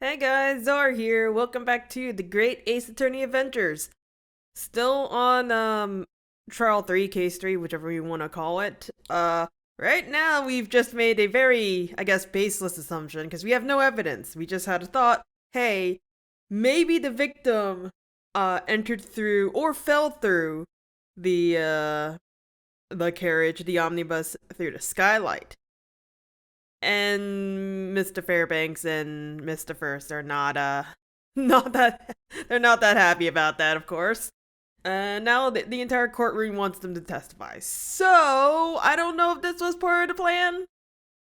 Hey guys, Zora here. Welcome back to the Great Ace Attorney Adventures. Still on Trial 3, Case 3, whichever you want to call it. Right now we've just made a very, I guess, baseless assumption because we have no evidence. We just had a thought, hey, maybe the victim entered through or fell through the carriage, the omnibus, through the skylight. And Mr. Fairbanks and Mr. Furst are not they're not that happy about that, of course. Now the entire courtroom wants them to testify. So, I don't know if this was part of the plan,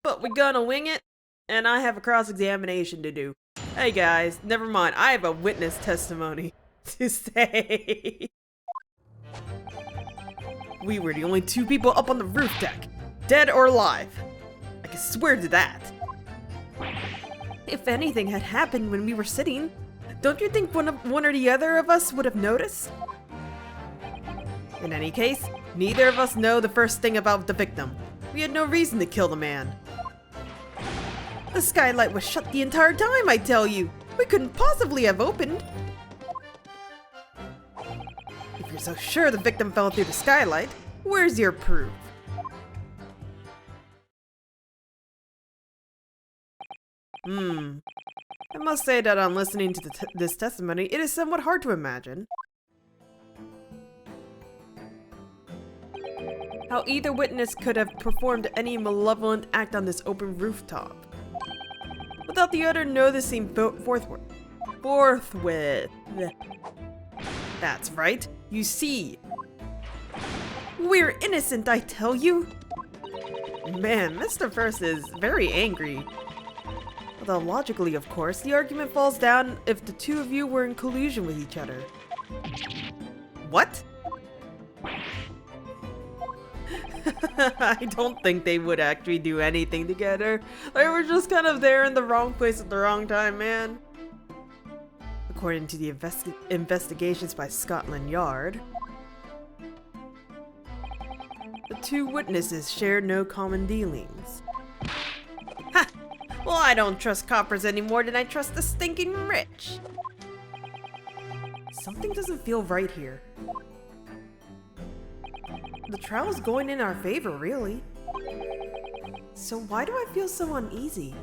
but we're gonna wing it, and I have a cross-examination to do. Hey guys, never mind, I have a witness testimony to say. We were the only two people up on the roof deck, dead or alive. I can swear to that. If anything had happened when we were sitting, don't you think one or the other of us would have noticed? In any case, neither of us know the first thing about the victim. We had no reason to kill the man. The skylight was shut the entire time, I tell you. We couldn't possibly have opened. If you're so sure the victim fell through the skylight, where's your proof? I must say that on listening to this testimony, it is somewhat hard to imagine how either witness could have performed any malevolent act on this open rooftop without the other noticing forthwith. That's right, you see. We're innocent, I tell you. Man, Mr. Furst is very angry. Although logically, of course, the argument falls down if the two of you were in collusion with each other. What? I don't think they would actually do anything together. They were just kind of there in the wrong place at the wrong time, man. According to the investigations by Scotland Yard, the two witnesses shared no common dealings. Ha! Well, I don't trust coppers any more than I trust the stinking rich. Something doesn't feel right here. The trial's going in our favor, really. So why do I feel so uneasy?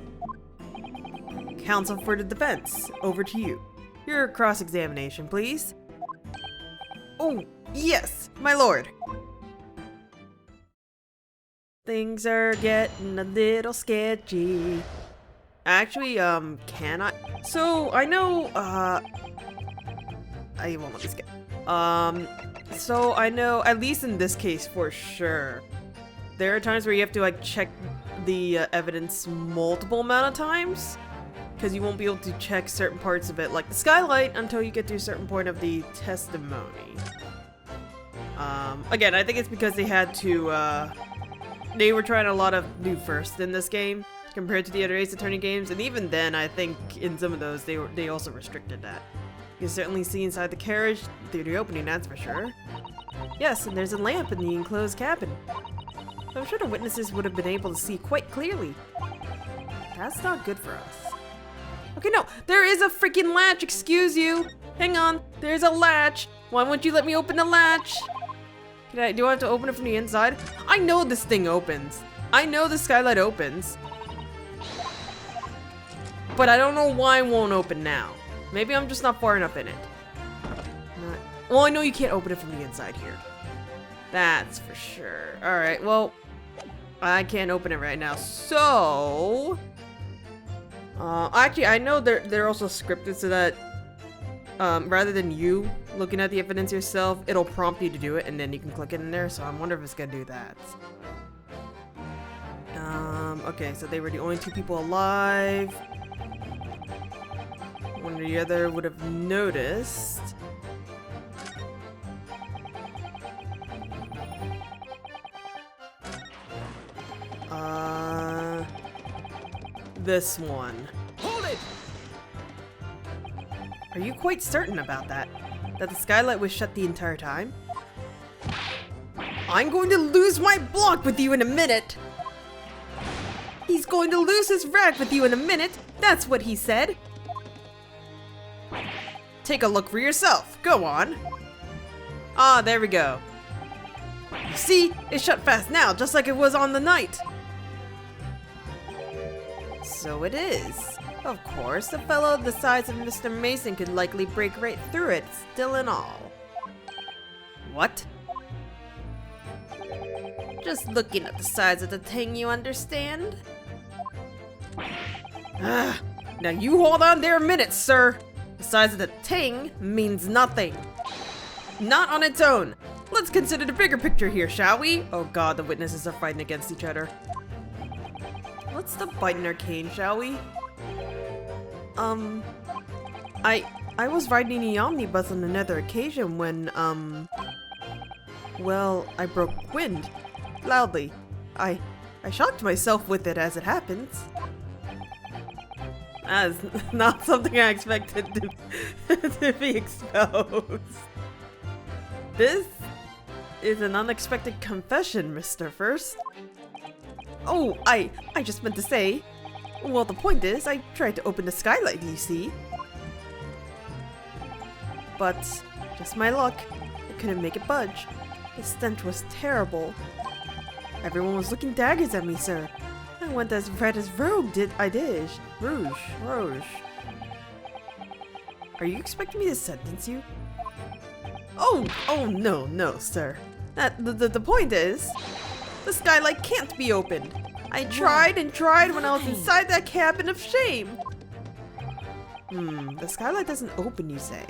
Counsel for the defense, over to you. Your cross-examination, please. Oh, yes, my lord. Things are getting a little sketchy. Actually, can I? So, I know, I won't let me skip. So I know, at least in this case for sure, there are times where you have to, like, check the evidence multiple amount of times, because you won't be able to check certain parts of it, like the skylight, until you get to a certain point of the testimony. Again, I think it's because they had to, they were trying a lot of new firsts in this game compared to the other Ace Attorney games, and even then, I think in some of those they also restricted that. You can certainly see inside the carriage through the opening, that's for sure. Yes, and there's a lamp in the enclosed cabin. I'm sure the witnesses would have been able to see quite clearly. That's not good for us. Okay, no, there is a freaking latch, excuse you! Hang on, there's a latch! Why won't you let me open the latch? Do I have to open it from the inside? I know this thing opens. I know the skylight opens. But I don't know why it won't open now. Maybe I'm just not far enough in it. Well, I know you can't open it from the inside here. That's for sure. Alright, well, I can't open it right now. So, actually, I know they're also scripted so that rather than you looking at the evidence yourself, it'll prompt you to do it, and then you can click it in there. So I wonder if it's gonna do that. Okay, so they were the only two people alive. One or the other would have noticed. This one. Hold it! Are you quite certain about that? That the skylight was shut the entire time? I'm going to lose my block with you in a minute! He's going to lose his rag with you in a minute! That's what he said! Take a look for yourself. Go on. Ah, there we go. You see, it's shut fast now, just like it was on the night. So it is. Of course, a fellow the size of Mr. Mason could likely break right through it, still and all. What? Just looking at the size of the thing, you understand? Now you hold on there a minute, sir. The size of the thing means nothing. Not on its own. Let's consider the bigger picture here, shall we? Oh god, the witnesses are fighting against each other. Let's stop biting our cane, shall we? I was riding the omnibus on another occasion when, well, I broke wind. Loudly. I shocked myself with it as it happens. That's not something I expected to be exposed. This is an unexpected confession, Mr. Furst. Oh, I just meant to say, well, the point is, I tried to open the skylight, you see. But, just my luck, I couldn't make it budge. The stench was terrible. Everyone was looking daggers at me, sir. I went as red as Rouge. Rouge. Are you expecting me to sentence you? Oh, no, sir. The point is, the skylight can't be opened. I tried and tried when I was inside that cabin of shame. The skylight doesn't open, you say?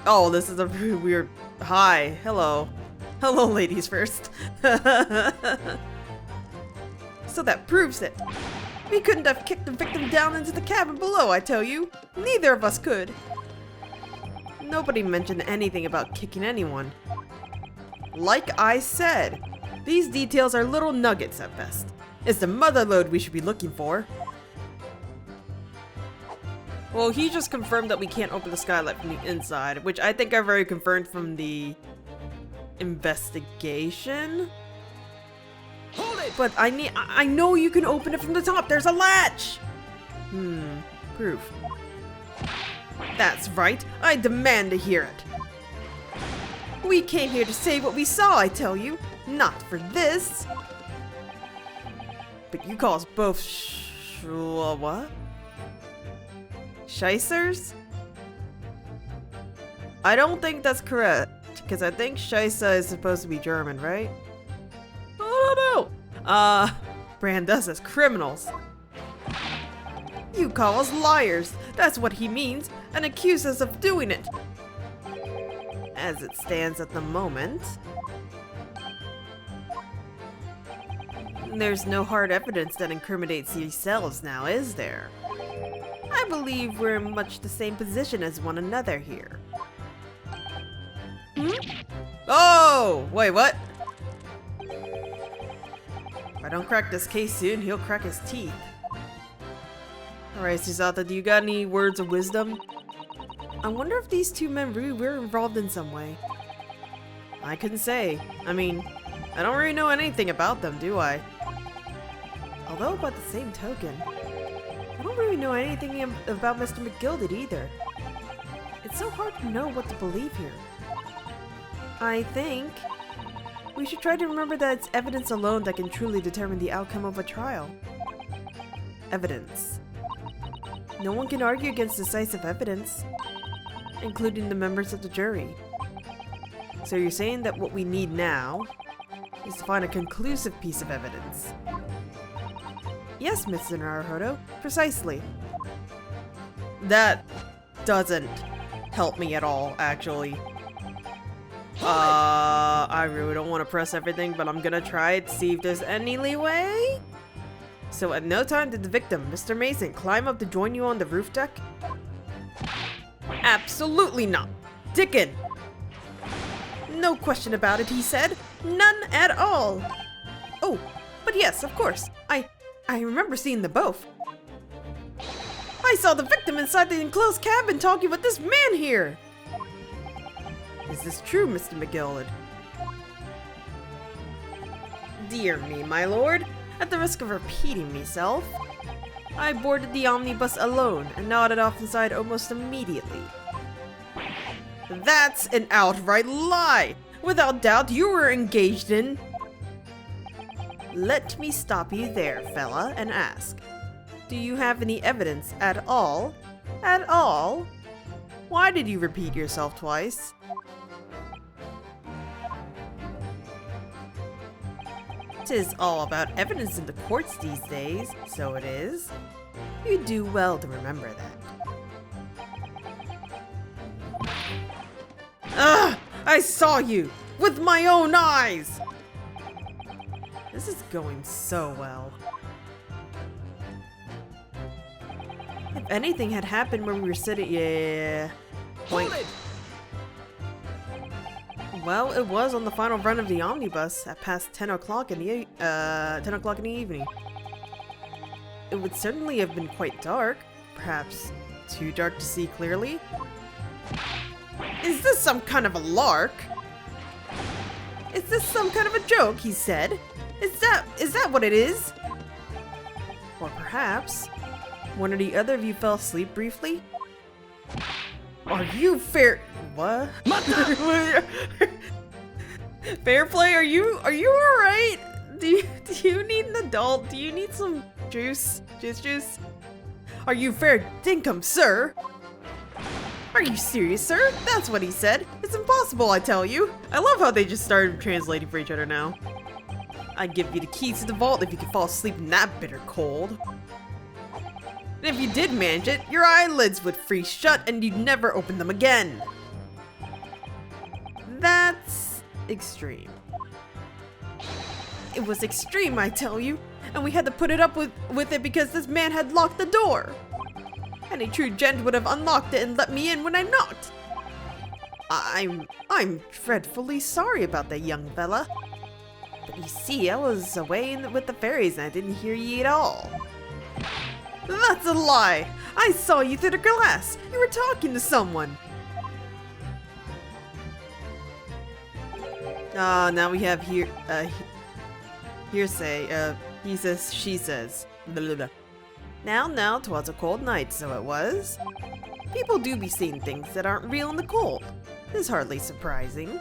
Oh, this is a really weird... Hi, hello. Hello, ladies first. So that proves it. We couldn't have kicked the victim down into the cabin below, I tell you. Neither of us could. Nobody mentioned anything about kicking anyone. Like I said, these details are little nuggets at best. It's the motherlode we should be looking for. Well, he just confirmed that we can't open the skylight from the inside, which I think I've already confirmed from the investigation. Hold it! But I know you can open it from the top. There's a latch. Proof. That's right. I demand to hear it. We came here to say what we saw, I tell you. Not for this. But you call us both what? Scheissers? I don't think that's correct, because I think Scheisse is supposed to be German, right? I don't know. Brand us as criminals. You call us liars. That's what he means, and accuse us of doing it. As it stands at the moment, there's no hard evidence that incriminates yourselves now, is there? I believe we're in much the same position as one another here. Oh! Wait, what? If I don't crack this case soon, he'll crack his teeth. Alright, Susanna, do you got any words of wisdom? I wonder if these two men really were involved in some way. I couldn't say. I mean, I don't really know anything about them, do I? Although, by the same token, I don't really know anything about Mr. McGilded either. It's so hard to know what to believe here. I think we should try to remember that it's evidence alone that can truly determine the outcome of a trial. Evidence. No one can argue against decisive evidence, including the members of the jury. So you're saying that what we need now is to find a conclusive piece of evidence? Yes, Mr. Naruhodo, precisely. That doesn't help me at all, actually. I really don't want to press everything, but I'm gonna try it, see if there's any leeway. So at no time did the victim, Mr. Mason, climb up to join you on the roof deck? Absolutely not. Dickon! No question about it, he said. None at all. Oh, but yes, of course. I remember seeing them both. I saw the victim inside the enclosed cabin talking with this man here. Is this true, Mr. McGilded? Dear me, my lord. At the risk of repeating myself, I boarded the omnibus alone and nodded off inside almost immediately. That's an outright lie! Without doubt, you were engaged in... Let me stop you there, fella, and ask. Do you have any evidence at all? At all? Why did you repeat yourself twice? Tis all about evidence in the courts these days, so it is. You do well to remember that. Ugh! I saw you! With my own eyes! This is going so well. If anything had happened when we were sitting... Yeah... Wait. Well, it was on the final run of the omnibus at past 10 o'clock in the 10 o'clock in the evening. It would certainly have been quite dark, perhaps too dark to see clearly. Is this some kind of a lark? Is this some kind of a joke, he said? Is that what it is? Or perhaps one or the other of you fell asleep briefly? Are you fair? What? Fair play? Are you alright? Do you need an adult? Do you need some juice? Juice? Are you fair dinkum, sir? Are you serious, sir? That's what he said. It's impossible, I tell you. I love how they just started translating for each other now. I'd give you the keys to the vault if you could fall asleep in that bitter cold. And if you did manage it, your eyelids would freeze shut and you'd never open them again. That's extreme. It was extreme, I tell you, and we had to put it up with it because this man had locked the door. Any true gent would have unlocked it and let me in when I knocked. I'm dreadfully sorry about that young fella. But you see, I was away with the fairies and I didn't hear ye at all. That's a lie! I saw you through the glass! You were talking to someone! Now we have hearsay. He says, she says. Blah, blah, blah. Now, 'twas a cold night, so it was. People do be seeing things that aren't real in the cold. It's hardly surprising.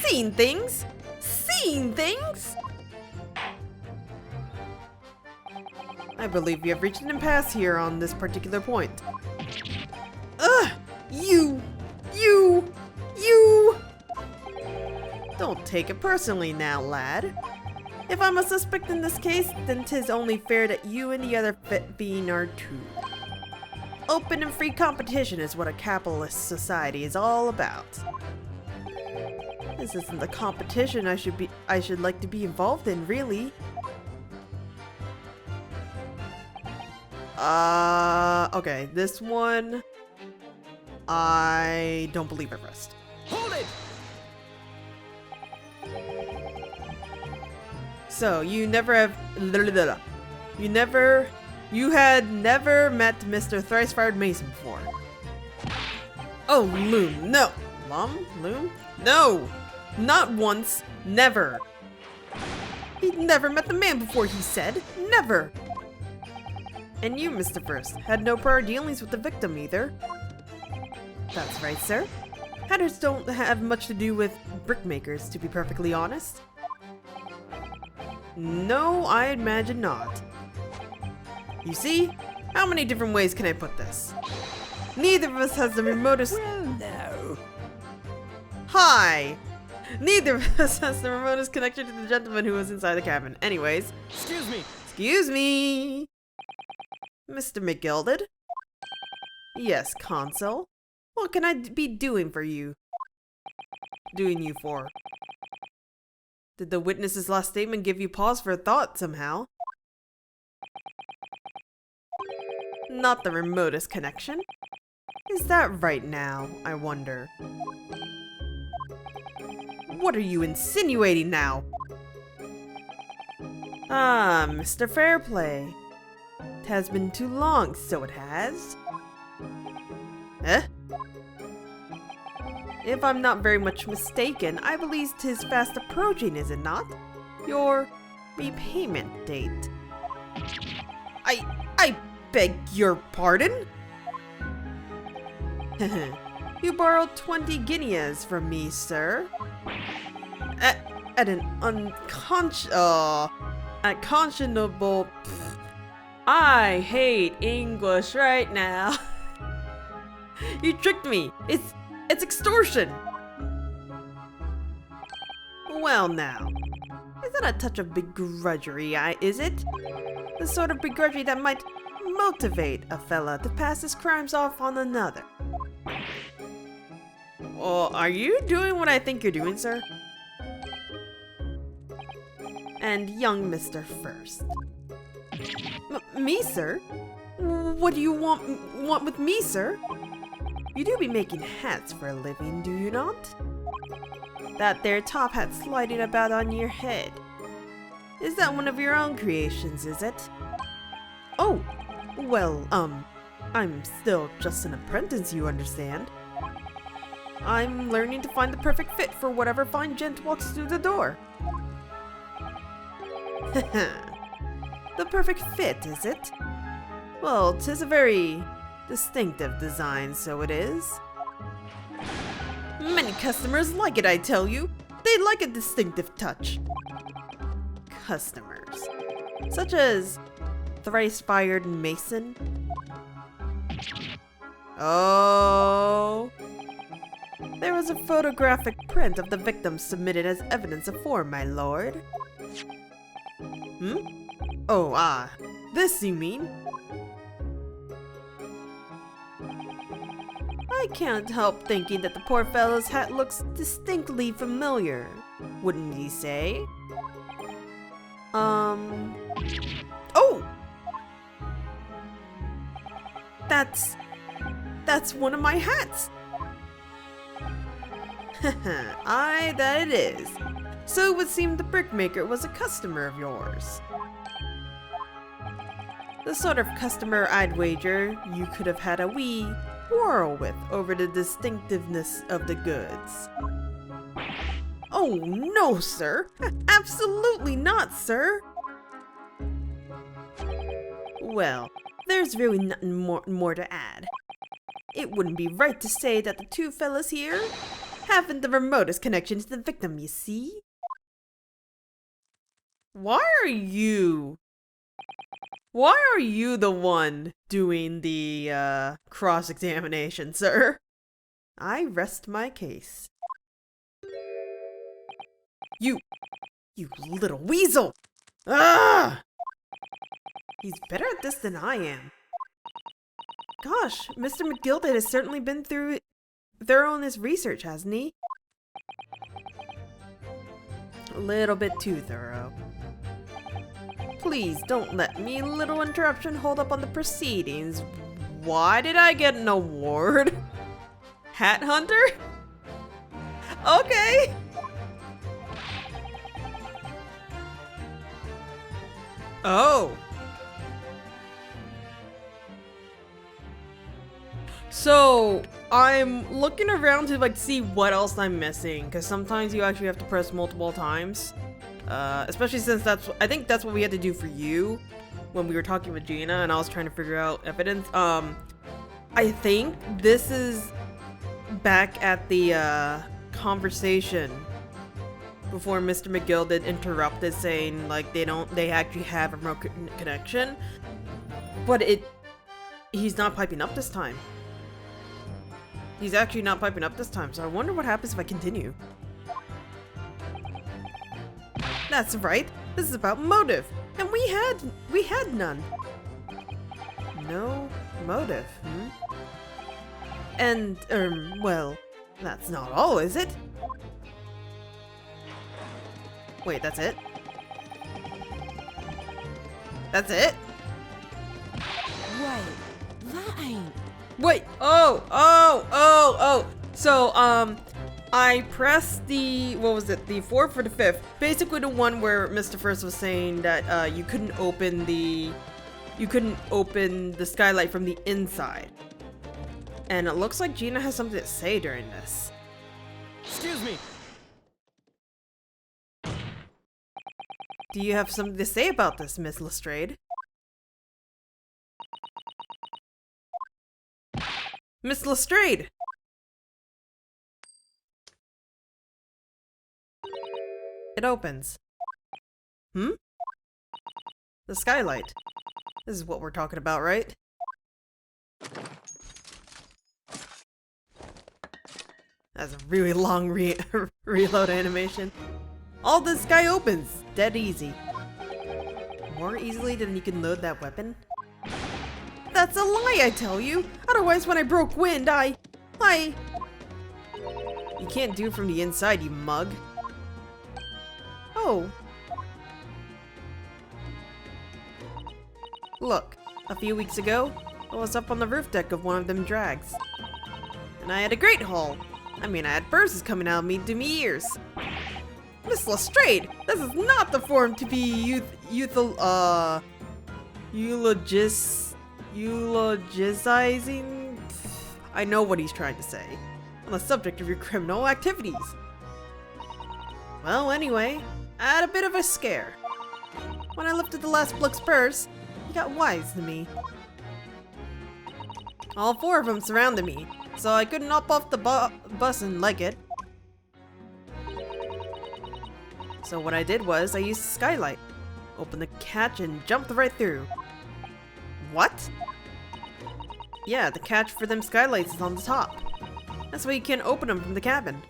Seen things? Seen things? I believe we have reached an impasse here on this particular point. Ugh! You! Don't take it personally now, lad. If I'm a suspect in this case, then 'tis only fair that you and the other fiend are too. Open and free competition is what a capitalist society is all about. This isn't the competition I should like to be involved in, really. Okay, this one, I don't believe at first. Hold it! So, you never have, you had never met Mr. Thrice-Fired Mason before. Oh, Loom, no. Loom? No! Not once, never. He'd never met the man before, he said. Never! And you, Mr. Furst, had no prior dealings with the victim either. That's right, sir. Hatters don't have much to do with brickmakers, to be perfectly honest. No, I imagine not. You see? How many different ways can I put this? Neither of us has the remotest... Well, no. Hi! Neither of us has the remotest connection to the gentleman who was inside the cabin. Anyways. Excuse me. Excuse me! Mr. McGilded? Yes, Consul. What can I be doing for you? Doing you for? Did the witness's last statement give you pause for thought somehow? Not the remotest connection. Is that right now, I wonder? What are you insinuating now? Ah, Mr. Fairplay. It has been too long, so it has. Eh? If I'm not very much mistaken, I believe 'tis fast approaching, is it not? Your repayment date. beg your pardon? You borrowed 20 guineas from me, sir. At an unconscionable... I hate English right now. You tricked me. It's extortion. Well now, is that a touch of begrudgery, is it? The sort of begrudgery that might motivate a fella to pass his crimes off on another. Well, are you doing what I think you're doing, sir? And young Mr. Furst. Me, sir? What do you want with me, sir? You do be making hats for a living, do you not? That there top hat sliding about on your head. Is that one of your own creations, is it? Oh, well, I'm still just an apprentice, you understand. I'm learning to find the perfect fit for whatever fine gent walks through the door. The perfect fit, is it? Well, 'tis a very distinctive design, so it is. Many customers like it, I tell you. They like a distinctive touch. Customers. Such as thrice-fired mason. Oh. There was a photographic print of the victim submitted as evidence afore, my lord. Oh, this you mean? I can't help thinking that the poor fellow's hat looks distinctly familiar, wouldn't ye say? Oh! That's one of my hats! Aye, that it is. So it would seem the brickmaker was a customer of yours. The sort of customer I'd wager you could have had a wee quarrel with over the distinctiveness of the goods. Oh, no, sir. Absolutely not, sir. Well, there's really nothing more to add. It wouldn't be right to say that the two fellas here haven't the remotest connection to the victim, you see? Why are you the one doing the cross-examination, sir? I rest my case. You little weasel! Ah! He's better at this than I am. Gosh, Mr. McGilded has certainly been thorough in his research, hasn't he? A little bit too thorough. Please don't let me, little interruption, hold up on the proceedings. Why did I get an award? Hat hunter? Okay. Oh. So, I'm looking around to see what else I'm missing, because sometimes you actually have to press multiple times. Especially since I think that's what we had to do for you when we were talking with Gina and I was trying to figure out evidence. I think this is back at the conversation before Mr. McGilded interrupted saying they actually have a remote connection, but he's not piping up this time. He's actually not piping up this time, so I wonder what happens if I continue. That's right. This is about motive, and we had none. No motive, And well, that's not all, is it? Wait, that's it? That's it? Wait, that ain't... Wait, oh! So, I pressed the, what was it, the 4th or the 5th? Basically the one where Mr. Furst was saying that, you couldn't open the skylight from the inside. And it looks like Gina has something to say during this. Excuse me. Do you have something to say about this, Miss Lestrade? Miss Lestrade! It opens. Hmm? The skylight. This is what we're talking about, right? That's a really long reload animation. All this guy opens, dead easy. More easily than you can load that weapon? That's a lie, I tell you! Otherwise, when I broke wind, I... You can't do it from the inside, you mug. Oh. Look, a few weeks ago, I was up on the roof deck of one of them drags. And I had a great haul. I mean, I had bursts coming out of me to me ears. Miss Lestrade, this is not the form to be eulogizing? I know what he's trying to say. On the subject of your criminal activities. Well, anyway, I had a bit of a scare. When I lifted the last Blook's purse, he got wise to me. All four of them surrounded me, so I couldn't hop off the bus and leg it. So what I did was, I used the skylight, opened the catch and jumped right through. What? Yeah, the catch for them skylights is on the top. That's why you can't open them from the cabin.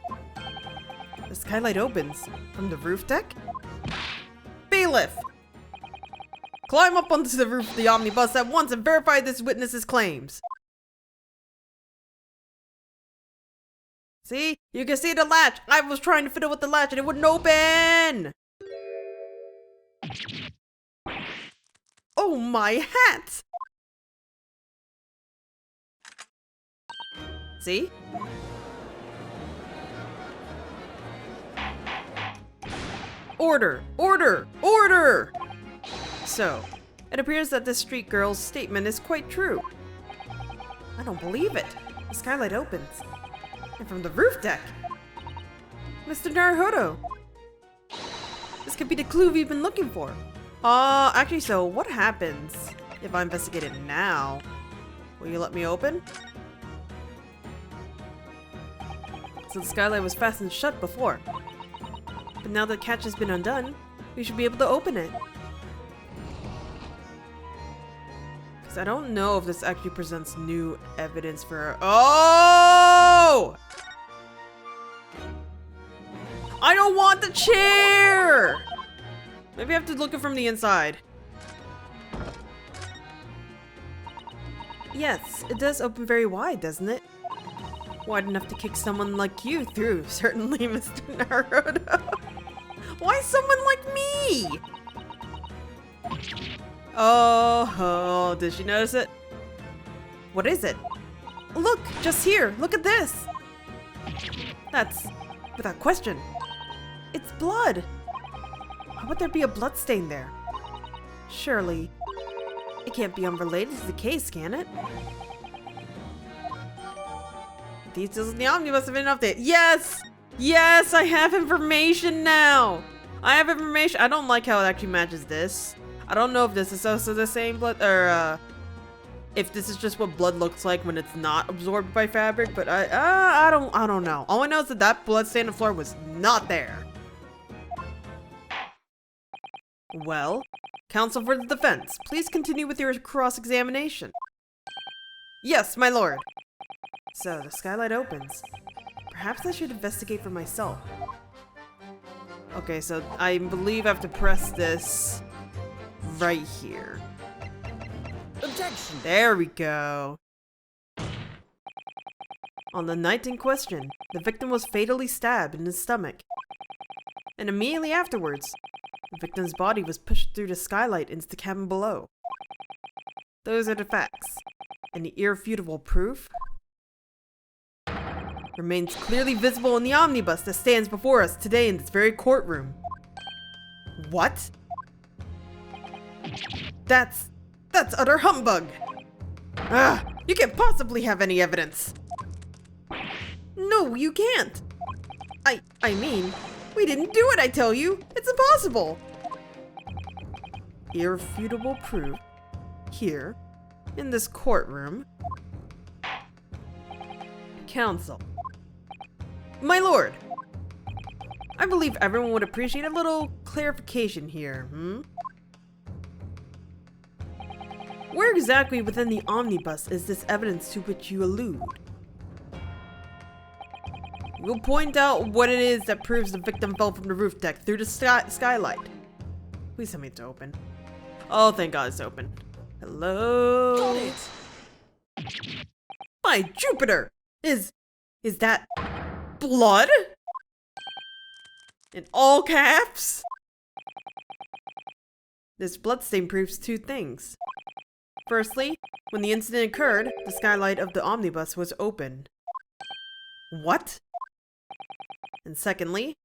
The skylight opens from the roof deck? Bailiff! Climb up onto the roof of the omnibus at once and verify this witness's claims. See? You can see the latch! I was trying to fiddle with the latch and it wouldn't open! Oh my hat! See? Order! Order! Order! So, it appears that this street girl's statement is quite true. I don't believe it. The skylight opens. And from the roof deck! Mr. Naruhodo! This could be the clue we've been looking for. Actually, so what happens if I investigate it now? Will you let me open? So the skylight was fastened shut before. But now the catch has been undone, we should be able to open it. Because I don't know if this actually presents new evidence for... Oh! I don't want the chair! Maybe I have to look it from the inside. Yes, it does open very wide, doesn't it? Wide enough to kick someone like you through, certainly, Mr. Naruhodo. Why someone like me? Oh, did she notice it? What is it? Look, just here, look at this. That's, without question, it's blood. Why would there be a blood stain there? Surely, it can't be unrelated to the case, can it? Details in the omnibus have been updated. Yes! Yes, I have information now! I have information. I don't like how it actually matches this. I don't know if this is also the same blood, or if this is just what blood looks like when it's not absorbed by fabric, but I don't know. All I know is that that blood stain on the floor was not there. Well, counsel for the defense, please continue with your cross-examination. Yes, my lord. So, the skylight opens. Perhaps I should investigate for myself. Okay, so I believe I have to press this right here. Objection! There we go. On the night in question, the victim was fatally stabbed in his stomach. And immediately afterwards, the victim's body was pushed through the skylight into the cabin below. Those are the facts. And the irrefutable proof remains clearly visible in the omnibus that stands before us today in this very courtroom. What? That's utter humbug! Ah, you can't possibly have any evidence! No, you can't! I mean, we didn't do it, I tell you! It's impossible! Irrefutable proof. Here, in this courtroom. Council. My lord! I believe everyone would appreciate a little clarification here, Where exactly within the omnibus is this evidence to which you allude? We'll point out what it is that proves the victim fell from the roof deck through the skylight. Please tell me it's open. Oh, thank God it's open. Hello? Got it! By Jupiter! Is that blood? In all caps? This bloodstain proves two things. Firstly, when the incident occurred, the skylight of the omnibus was open. What? And secondly,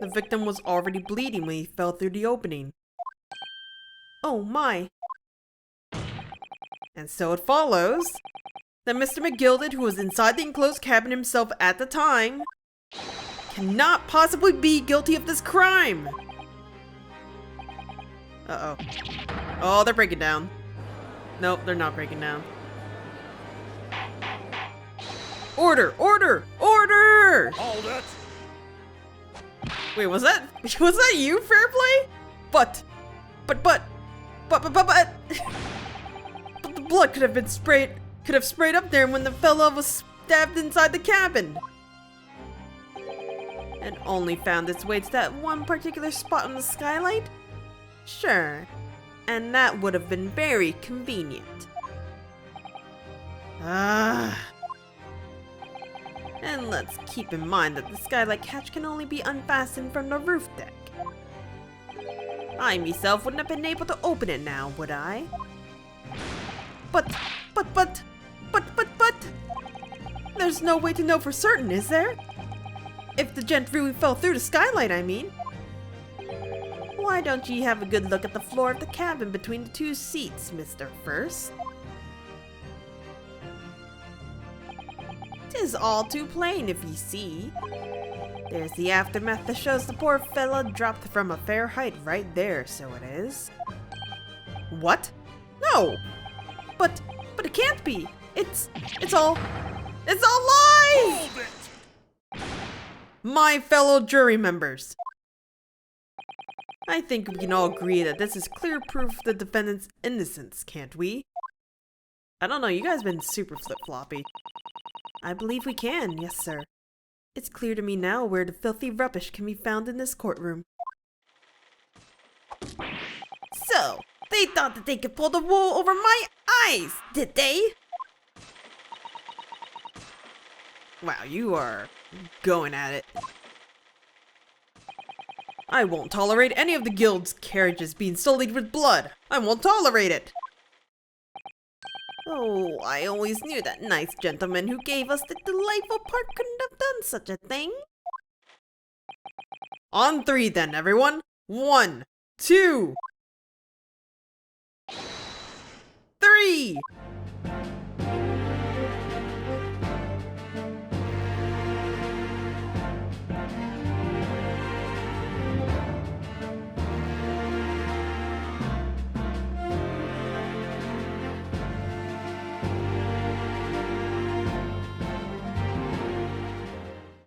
the victim was already bleeding when he fell through the opening. Oh my. And so it follows that Mr. McGilded, who was inside the enclosed cabin himself at the time, cannot possibly be guilty of this crime. Uh-oh. Oh, they're breaking down. Nope, they're not breaking down. Order! Order! Order! Hold it! Wait, was that you, Fairplay? But the blood could have sprayed up there when the fella was stabbed inside the cabin. And only found its way to that one particular spot on the skylight? Sure. And that would have been very convenient. And let's keep in mind that the skylight catch can only be unfastened from the roof deck. I myself wouldn't have been able to open it now, would I? But, there's no way to know for certain, is there? If the gent really fell through the skylight, I mean. Why don't ye have a good look at the floor of the cabin between the two seats, Mr. Furst? 'Tis all too plain if ye see. There's the aftermath that shows the poor fella dropped from a fair height right there, so it is. What? No! But it can't be! It's all lies! Hold it! My fellow jury members, I think we can all agree that this is clear proof of the defendant's innocence, can't we? I don't know, you guys have been super flip-floppy. I believe we can, yes sir. It's clear to me now where the filthy rubbish can be found in this courtroom. So, they thought that they could pull the wool over my eyes, did they? Wow, you are going at it. I won't tolerate any of the guild's carriages being sullied with blood. I won't tolerate it. Oh, I always knew that nice gentleman who gave us the delightful part couldn't have done such a thing. On three then, everyone. 1, 2, 3.